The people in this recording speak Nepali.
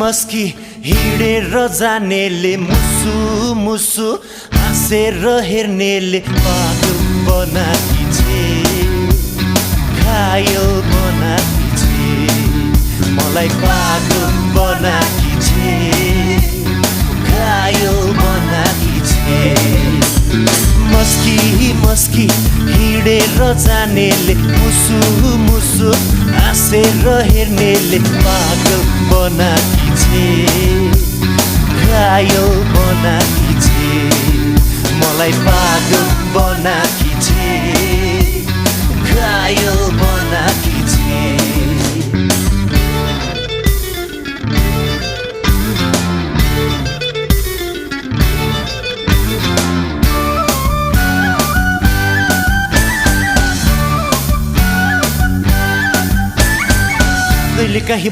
मस्की हिँडेर जानेले मुसु मुसु हाँसेर हेर्नेले पागल बनाकी छे घायल बनाकी छे मलाई पागल बनाकी छे घायल बनाकी छे मस्की मस्की हिँडेर जानेले मुसु मुसु हाँसेर हेर्नेले पागल बनाकी छे घायल बनाकी छे मलाई पागल बनाकी छे घायल बनाकी छे कहिले काहीँ